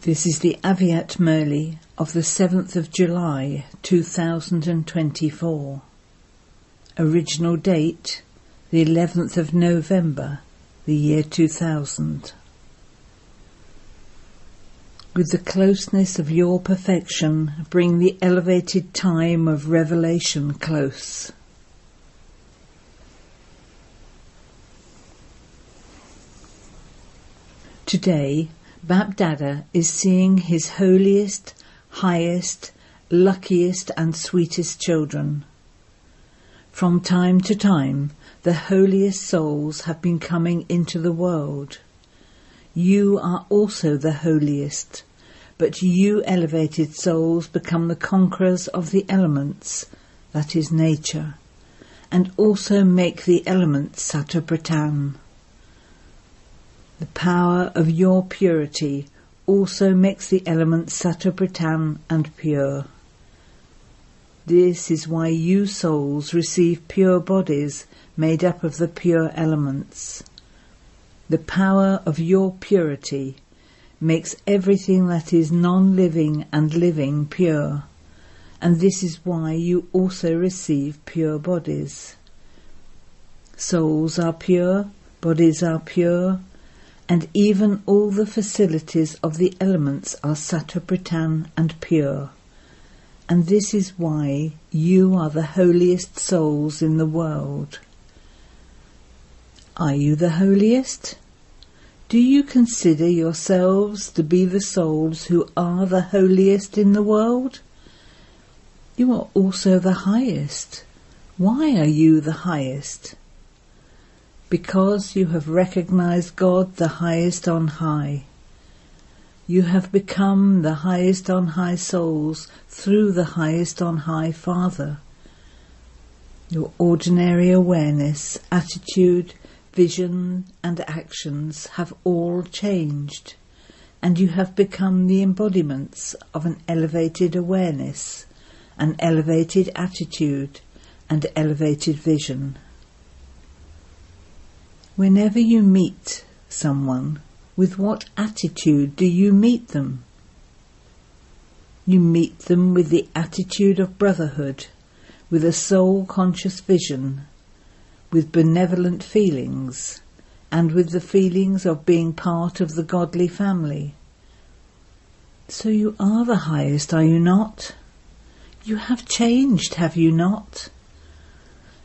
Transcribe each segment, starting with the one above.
This is the Avyakt Murli of the 7th of July 2024. Original date the 11th of November, the year 2000. With the closeness of your perfection, bring the elevated time of revelation close. Today, BapDada is seeing his holiest, highest, luckiest and sweetest children. From time to time, the holiest souls have been coming into the world. You are also the holiest, but you elevated souls become the conquerors of the elements, that is nature, and also make the elements Satapratan. The power of your purity also makes the elements Satapratan and pure. This is why you souls receive pure bodies made up of the pure elements. The power of your purity makes everything that is non-living and living pure, and this is why you also receive pure bodies. Souls are pure, bodies are pure, and even all the facilities of the elements are Satapratan and pure. And this is why you are the holiest souls in the world. Are you the holiest? Do you consider yourselves to be the souls who are the holiest in the world? You are also the highest. Why are you the highest? Because you have recognized God the highest on high. You have become the highest on high souls through the highest on high Father. Your ordinary awareness, attitude, vision and actions have all changed, and you have become the embodiments of an elevated awareness, an elevated attitude and elevated vision. Whenever you meet someone, with what attitude do you meet them? You meet them with the attitude of brotherhood, with a soul-conscious vision, with benevolent feelings, and with the feelings of being part of the godly family. So you are the highest, are you not? You have changed, have you not?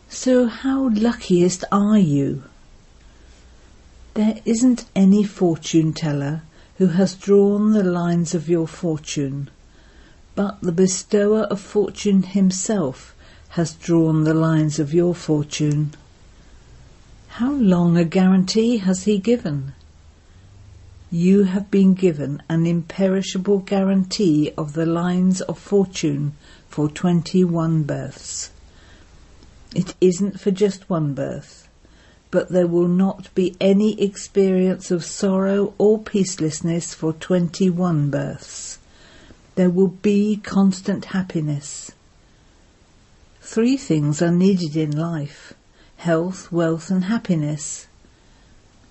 So how luckiest are you? There isn't any fortune teller who has drawn the lines of your fortune, but the bestower of fortune himself has drawn the lines of your fortune. How long a guarantee has he given? You have been given an imperishable guarantee of the lines of fortune for 21 births. It isn't for just one birth, but there will not be any experience of sorrow or peacelessness for 21 births. There will be constant happiness. 3 things are needed in life: health, wealth and happiness.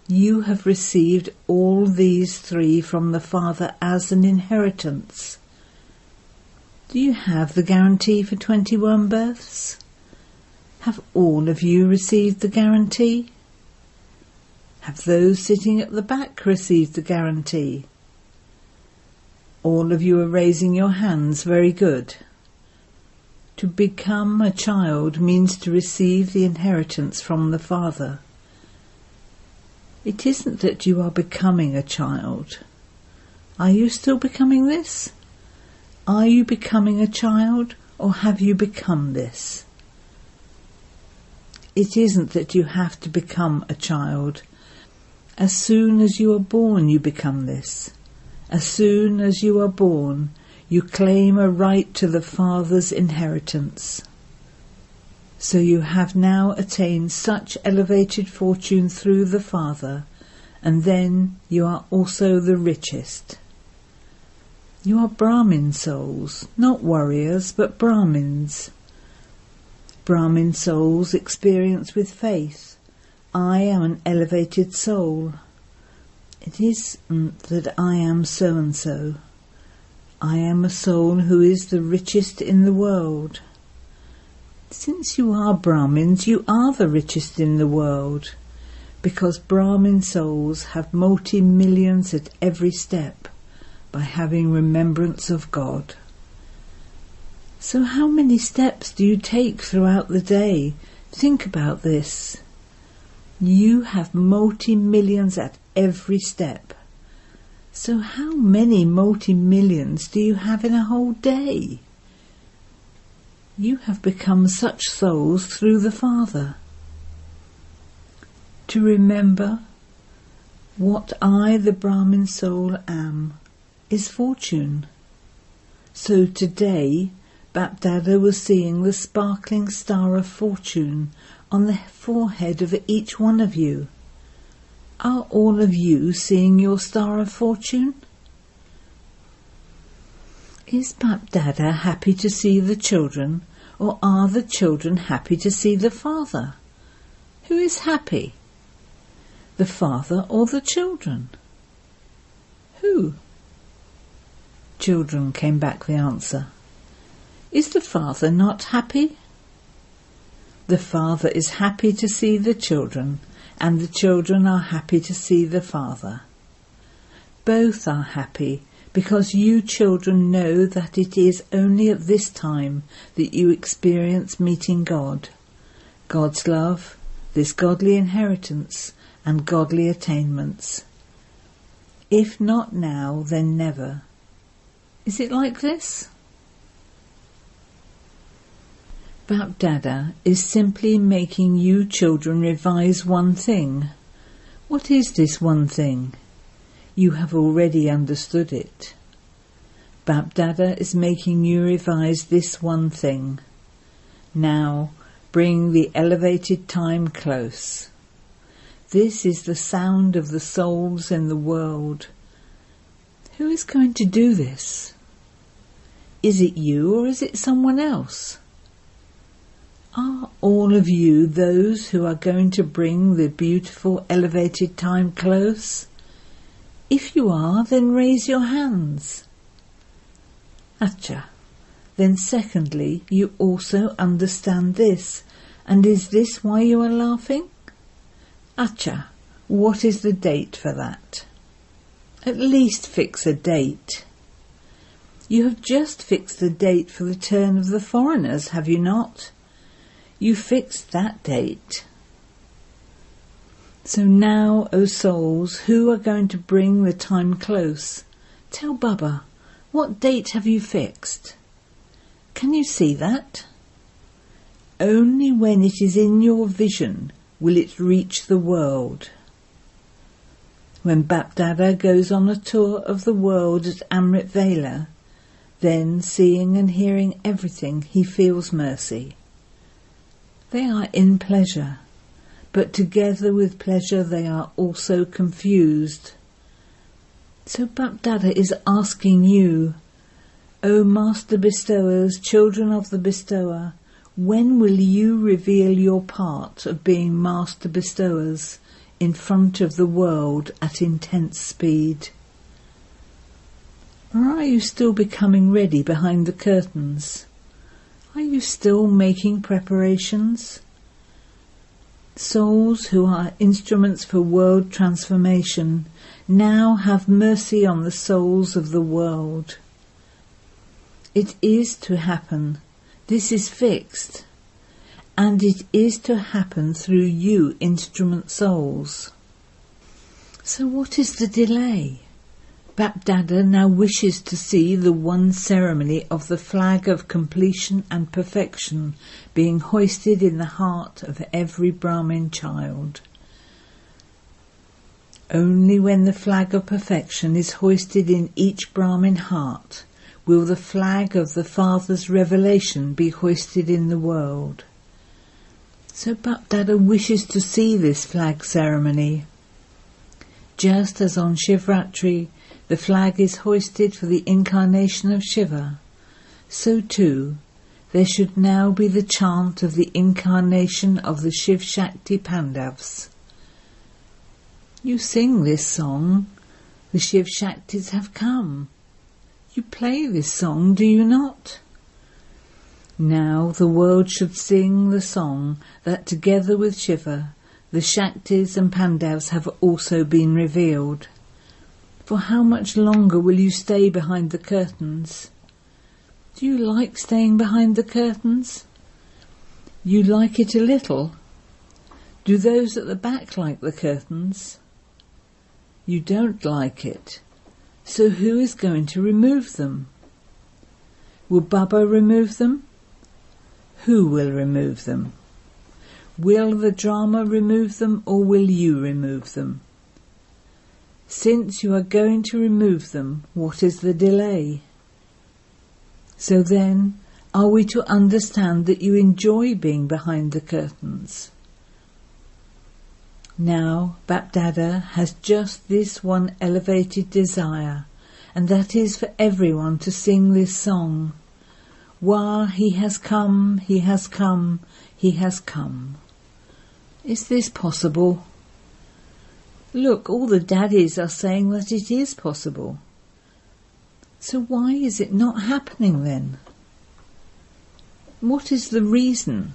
You have received all these 3 from the Father as an inheritance. Do you have the guarantee for 21 births? Have all of you received the guarantee? Have those sitting at the back received the guarantee? All of you are raising your hands, very good. To become a child means to receive the inheritance from the Father. It isn't that you are becoming a child. Are you still becoming this? Are you becoming a child, or have you become this? It isn't that you have to become a child. As soon as you are born, you become this. As soon as you are born, you claim a right to the Father's inheritance. So you have now attained such elevated fortune through the Father, and then you are also the richest. You are Brahmin souls, not warriors, but Brahmins. Brahmin souls experience with faith, I am an elevated soul. It isn't that I am so-and-so. I am a soul who is the richest in the world. Since you are Brahmins, you are the richest in the world, because Brahmin souls have multi-millions at every step by having remembrance of God. So how many steps do you take throughout the day? Think about this. You have multi-millions at every step. So how many multi-millions do you have in a whole day? You have become such souls through the Father. To remember what I, the Brahmin soul, am, is fortune. So today, BapDada was seeing the sparkling star of fortune on the forehead of each one of you. Are all of you seeing your star of fortune? Is BapDada happy to see the children, or are the children happy to see the Father? Who is happy? The Father or the children? Who? Children, came back the answer. Is the Father not happy? The Father is happy to see the children, and the children are happy to see the Father. Both are happy, because you children know that it is only at this time that you experience meeting God, God's love, this godly inheritance, and godly attainments. If not now, then never. Is it like this? BapDada is simply making you children revise one thing. What is this one thing? You have already understood it. BapDada is making you revise this one thing. Now, bring the elevated time close. This is the sound of the souls in the world. Who is going to do this? Is it you or is it someone else? Are all of you those who are going to bring the beautiful elevated time close? If you are, then raise your hands. Acha. Then secondly, you also understand this, and is this why you are laughing? Acha. What is the date for that? At least fix a date. You have just fixed the date for the turn of the foreigners, have you not? You fixed that date. So now, O souls, who are going to bring the time close? Tell Baba, what date have you fixed? Can you see that? Only when it is in your vision will it reach the world. When BapDada goes on a tour of the world at Amrit Vela, then seeing and hearing everything, he feels mercy. They are in pleasure, but together with pleasure they are also confused. So BapDada is asking you, O Master Bestowers, children of the Bestower, when will you reveal your part of being Master Bestowers in front of the world at intense speed? Or are you still becoming ready behind the curtains? Are you still making preparations? Souls who are instruments for world transformation now have mercy on the souls of the world. It is to happen. This is fixed. And it is to happen through you instrument souls. So what is the delay? BapDada now wishes to see the one ceremony of the flag of completion and perfection being hoisted in the heart of every Brahmin child. Only when the flag of perfection is hoisted in each Brahmin heart will the flag of the Father's revelation be hoisted in the world. So BapDada wishes to see this flag ceremony. Just as on Shivratri the flag is hoisted for the incarnation of Shiva, so too there should now be the chant of the incarnation of the Shiv Shakti Pandavs. You sing this song The Shiv Shaktis have come. You play this song, do you not? Now the world should sing the song that together with Shiva, the Shaktis and Pandavas have also been revealed. For how much longer will you stay behind the curtains? Do you like staying behind the curtains? You like it a little. Do those at the back like the curtains? You don't like it. So who is going to remove them? Will Baba remove them? Who will remove them? Will the drama remove them, or will you remove them? Since you are going to remove them, what is the delay? So then, are we to understand that you enjoy being behind the curtains? Now, BapDada has just this one elevated desire, and that is for everyone to sing this song. Wah, he has come, he has come, he has come. Is this possible? Look, all the daddies are saying that it is possible. So why is it not happening then? What is the reason?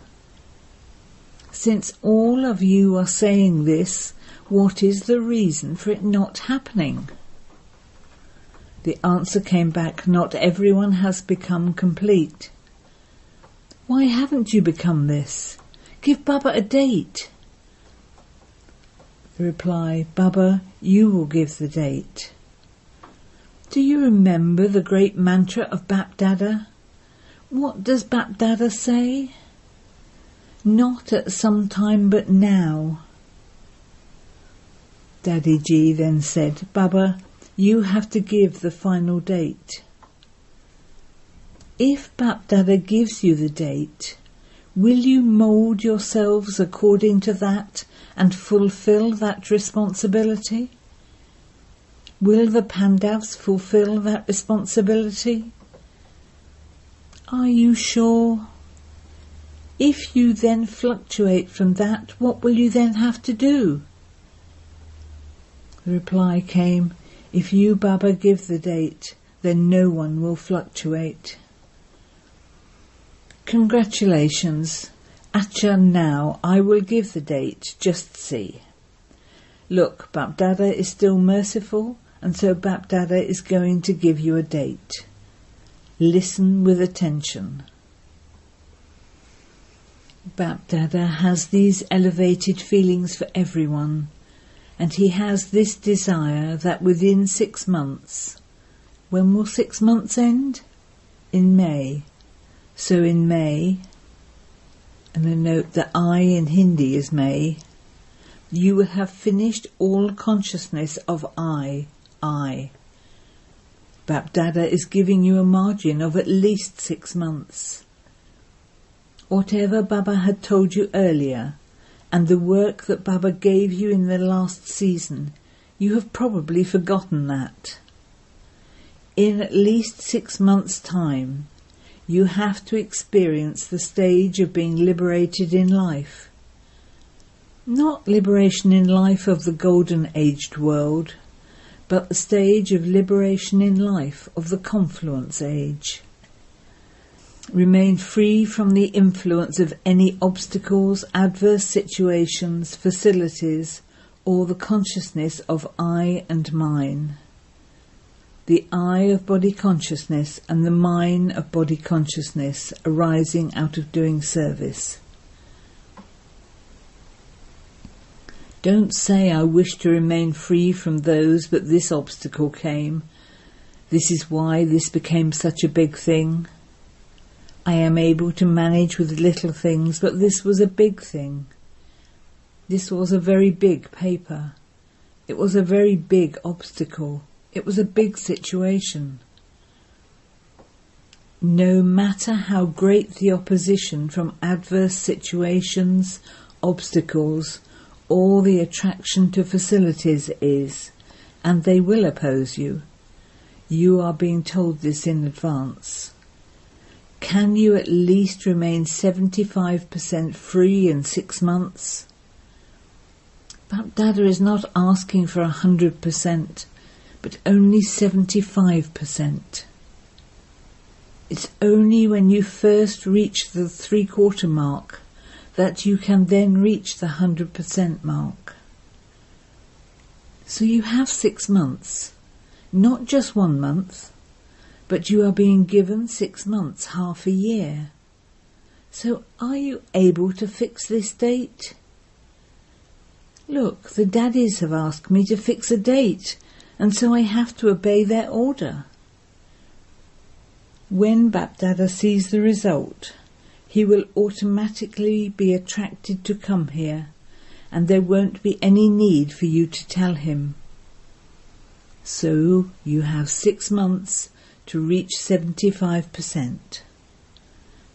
Since all of you are saying this, what is the reason for it not happening? The answer came back, not everyone has become complete. Why haven't you become this? Give Baba a date. The reply, Baba, you will give the date. Do you remember the great mantra of BapDada? What does BapDada say? Not at some time but now. Daddy Ji then said, Baba, you have to give the final date. If BapDada gives you the date, will you mould yourselves according to that and fulfill that responsibility? Will the Pandavas fulfill that responsibility? Are you sure? If you then fluctuate from that, what will you then have to do? The reply came, if you, Baba, give the date, then no one will fluctuate. Congratulations. Acha, now I will give the date, just see. Look, BapDada is still merciful, and so BapDada is going to give you a date. Listen with attention. BapDada has these elevated feelings for everyone, and he has this desire that within 6 months, when will 6 months end? In May. So in May, and a note that I in Hindi is May, you will have finished all consciousness of I. BapDada is giving you a margin of at least 6 months. Whatever Baba had told you earlier, and the work that Baba gave you in the last season, you have probably forgotten that. In at least 6 months' time, you have to experience the stage of being liberated in life. Not liberation in life of the golden-aged world, but the stage of liberation in life of the confluence age. Remain free from the influence of any obstacles, adverse situations, facilities, or the consciousness of I and mine. The I of body consciousness and the mine of body consciousness arising out of doing service. Don't say, I wish to remain free from those, but this obstacle came. This is why this became such a big thing. I am able to manage with little things, but this was a big thing. This was a very big paper. It was a very big obstacle. It was a big situation. No matter how great the opposition from adverse situations, obstacles, or the attraction to facilities is, and they will oppose you, you are being told this in advance. Can you at least remain 75% free in 6 months? BapDada is not asking for 100%, but only 75%. It's only when you first reach the 3/4 mark that you can then reach the 100% mark. So you have 6 months, not just 1 month, but you are being given 6 months, half a year. So are you able to fix this date? Look, the daddies have asked me to fix a date, and so I have to obey their order. When BapDada sees the result, he will automatically be attracted to come here, and there won't be any need for you to tell him. So you have 6 months to reach 75%.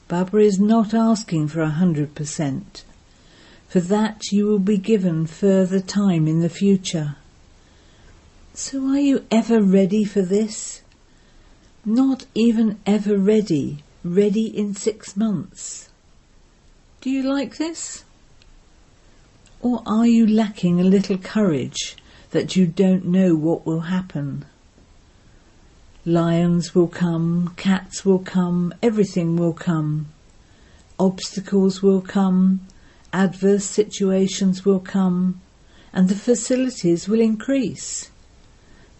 Baba is not asking for 100%. For that you will be given further time in the future. So are you ever ready for this? Not even ever ready in 6 months. Do you like this? Or are you lacking a little courage that you don't know what will happen? Lions will come, cats will come, everything will come. Obstacles will come, adverse situations will come, and the facilities will increase.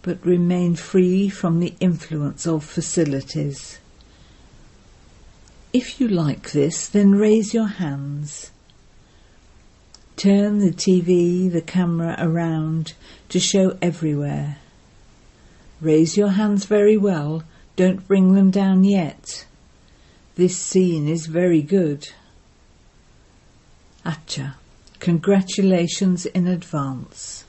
But remain free from the influence of facilities. If you like this, then raise your hands. Turn the TV, the camera around to show everywhere. Raise your hands very well, don't bring them down yet. This scene is very good. Acha, congratulations in advance.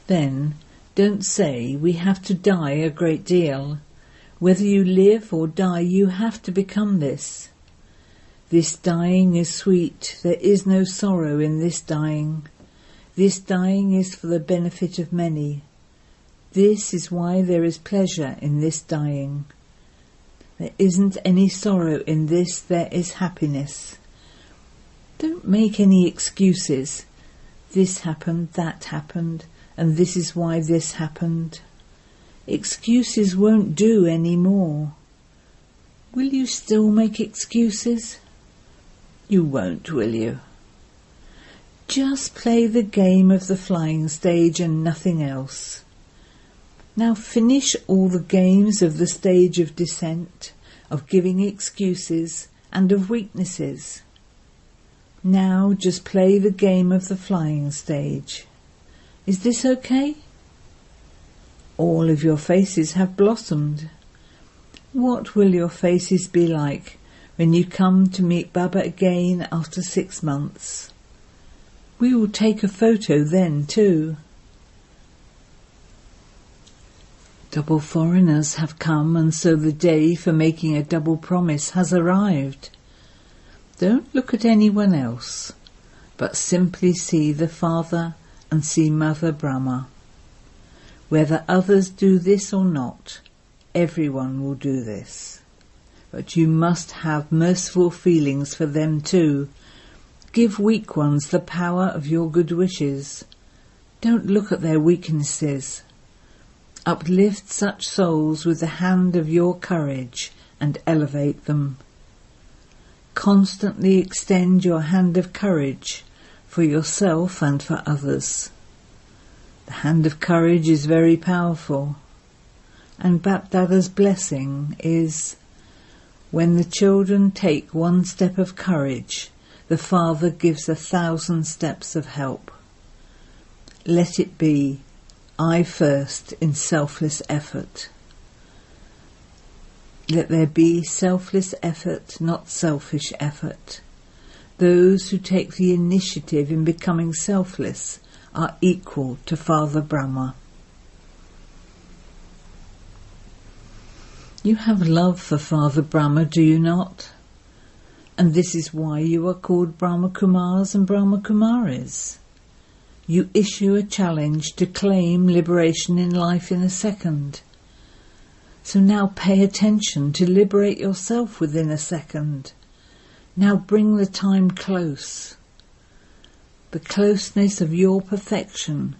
Then, don't say we have to die a great deal. Whether you live or die, you have to become this. This dying is sweet. There is no sorrow in this dying. This dying is for the benefit of many. This is why there is pleasure in this dying. There isn't any sorrow in this, there is happiness. Don't make any excuses. This happened, that happened, and this is why this happened. Excuses won't do any more. Will you still make excuses? You won't, will you? Just play the game of the flying stage and nothing else. Now finish all the games of the stage of descent, of giving excuses and of weaknesses. Now just play the game of the flying stage. Is this okay? All of your faces have blossomed. What will your faces be like when you come to meet Baba again after 6 months? We will take a photo then too. Double foreigners have come, and so the day for making a double promise has arrived. Don't look at anyone else, but simply see the Father and see Mother Brahma. Whether others do this or not, everyone will do this. But you must have merciful feelings for them too. Give weak ones the power of your good wishes. Don't look at their weaknesses. Uplift such souls with the hand of your courage and elevate them. Constantly extend your hand of courage for yourself and for others. The hand of courage is very powerful, and BapDada's blessing is, when the children take 1 step of courage, the Father gives 1,000 steps of help. Let it be, I first in selfless effort. Let there be selfless effort, not selfish effort. Those who take the initiative in becoming selfless are equal to Father Brahma. You have love for Father Brahma, do you not? And this is why you are called Brahma Kumaris and Brahma Kumaris. You issue a challenge to claim liberation in life in a second. So now pay attention to liberate yourself within a second. Now bring the time close. The closeness of your perfection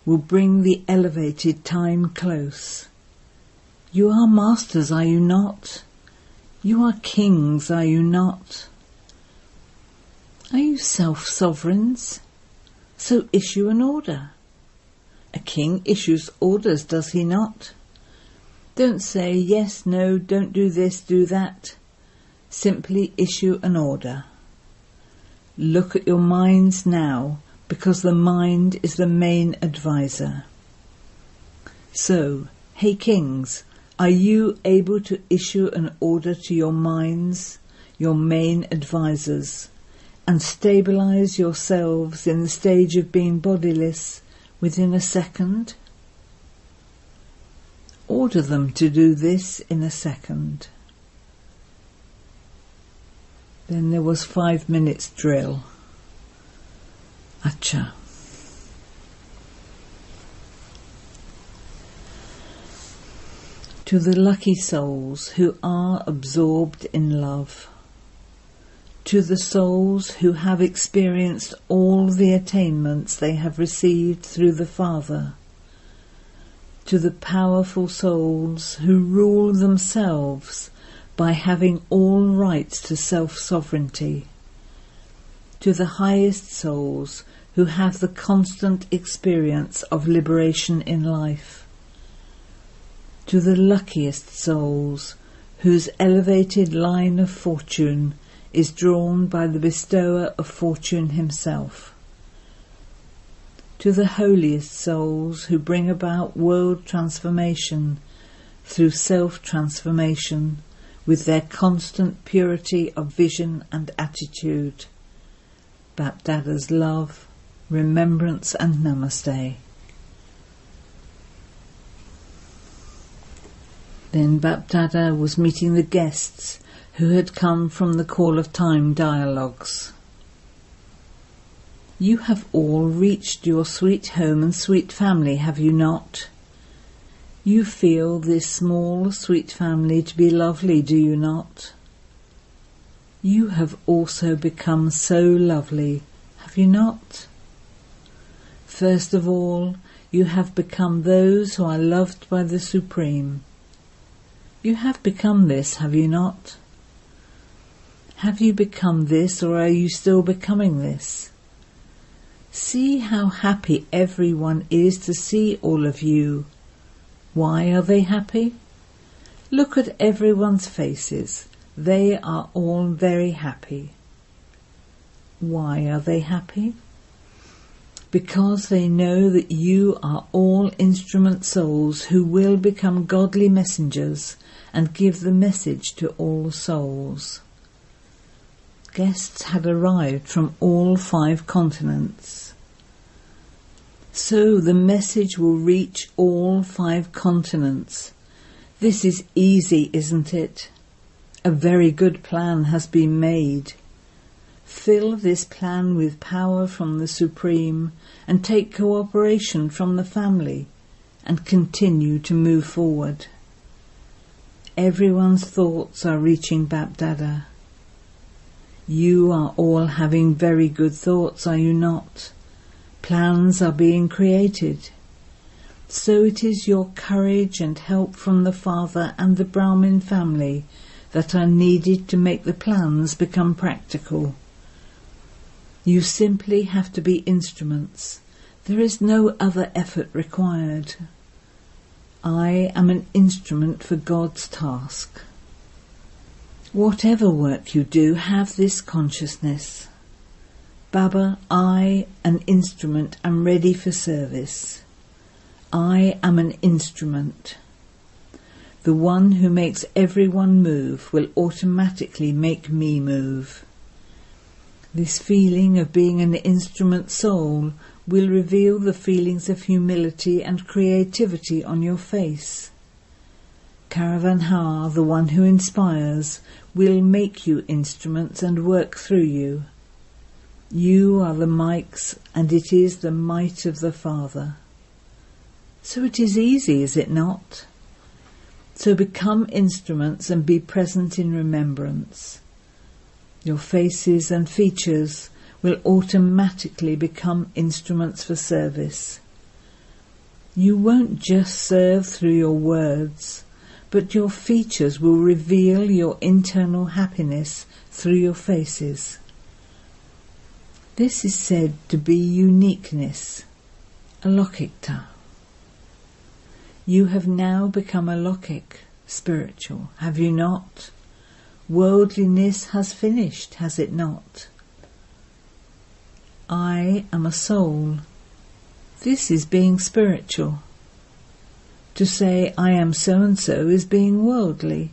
will bring the elevated time close. You are masters, are you not? You are kings, are you not? Are you self-sovereigns? So issue an order. A king issues orders, does he not? Don't say yes, no, don't do this, do that. Simply issue an order. Look at your minds now, because the mind is the main advisor. So, hey kings, are you able to issue an order to your minds, your main advisors, and stabilize yourselves in the stage of being bodiless within a second? Order them to do this in a second. Then there was 5 minutes drill. Acha. To the lucky souls who are absorbed in love, to the souls who have experienced all the attainments they have received through the Father, to the powerful souls who rule themselves by having all rights to self-sovereignty, to the highest souls who have the constant experience of liberation in life, to the luckiest souls whose elevated line of fortune is drawn by the bestower of fortune himself, to the holiest souls who bring about world transformation through self-transformation with their constant purity of vision and attitude. BapDada's love, remembrance and namaste. Then BapDada was meeting the guests who had come from the Call of Time dialogues. You have all reached your sweet home and sweet family, have you not? You feel this small, sweet family to be lovely, do you not? You have also become so lovely, have you not? First of all, you have become those who are loved by the Supreme. You have become this, have you not? Have you become this, or are you still becoming this? See how happy everyone is to see all of you. Why are they happy? Look at everyone's faces. They are all very happy. Why are they happy? Because they know that you are all instrument souls who will become godly messengers and give the message to all souls. Guests had arrived from all 5 continents. So the message will reach all 5 continents. This is easy, isn't it? A very good plan has been made. Fill this plan with power from the Supreme and take cooperation from the family and continue to move forward. Everyone's thoughts are reaching BapDada. You are all having very good thoughts, are you not? Plans are being created. So it is your courage and help from the Father and the Brahmin family that are needed to make the plans become practical. You simply have to be instruments. There is no other effort required. I am an instrument for God's task. Whatever work you do, have this consciousness. Baba, I, an instrument, am ready for service. I am an instrument. The one who makes everyone move will automatically make me move. This feeling of being an instrument soul will reveal the feelings of humility and creativity on your face. Caravanhar, the one who inspires, will make you instruments and work through you. You are the mics, and it is the might of the Father. So it is easy, is it not? So become instruments and be present in remembrance. Your faces and features will automatically become instruments for service. You won't just serve through your words, but your features will reveal your internal happiness through your faces. This is said to be uniqueness, alokikta. You have now become alokik, spiritual, have you not? Worldliness has finished, has it not? I am a soul. This is being spiritual. To say I am so-and-so is being worldly.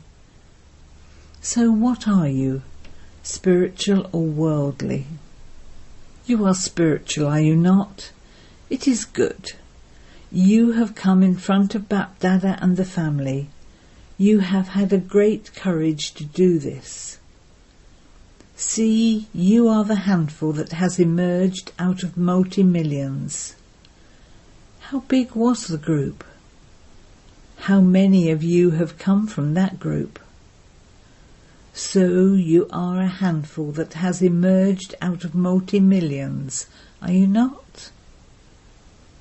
So what are you, spiritual or worldly? You are spiritual, are you not? It is good. You have come in front of BapDada and the family. You have had a great courage to do this. See, you are the handful that has emerged out of multi-millions. How big was the group? How many of you have come from that group? So you are a handful that has emerged out of multi-millions, are you not?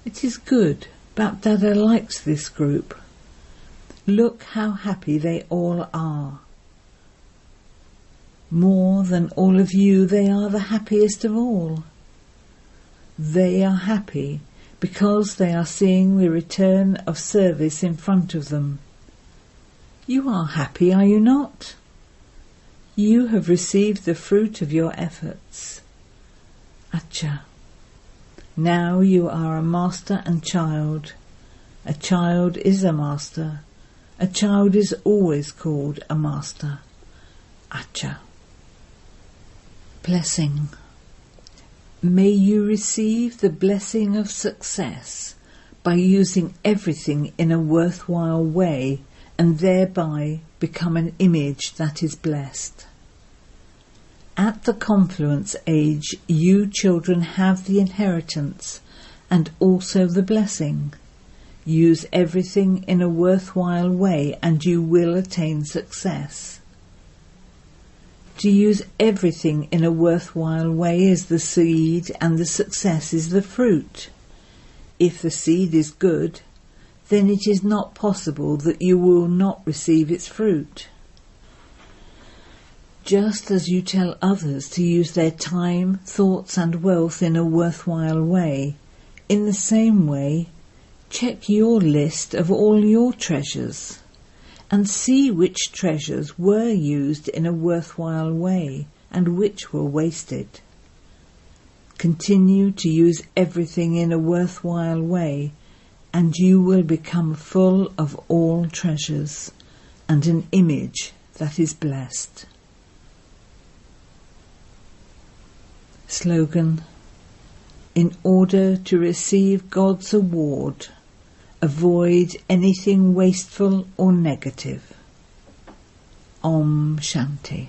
It is good. BapDada likes this group. Look how happy they all are. More than all of you, they are the happiest of all. They are happy because they are seeing the return of service in front of them. You are happy, are you not? You have received the fruit of your efforts. Acha. Now you are a master and child. A child is a master. A child is always called a master. Acha. Blessing. May you receive the blessing of success by using everything in a worthwhile way and thereby become an image that is blessed. At the confluence age, you children have the inheritance and also the blessing. Use everything in a worthwhile way and you will attain success. To use everything in a worthwhile way is the seed and the success is the fruit. If the seed is good, then it is not possible that you will not receive its fruit. Just as you tell others to use their time, thoughts and wealth in a worthwhile way, in the same way, check your list of all your treasures and see which treasures were used in a worthwhile way and which were wasted. Continue to use everything in a worthwhile way and you will become full of all treasures and an image that is blessed. Slogan: in order to receive God's award, avoid anything wasteful or negative. Om Shanti.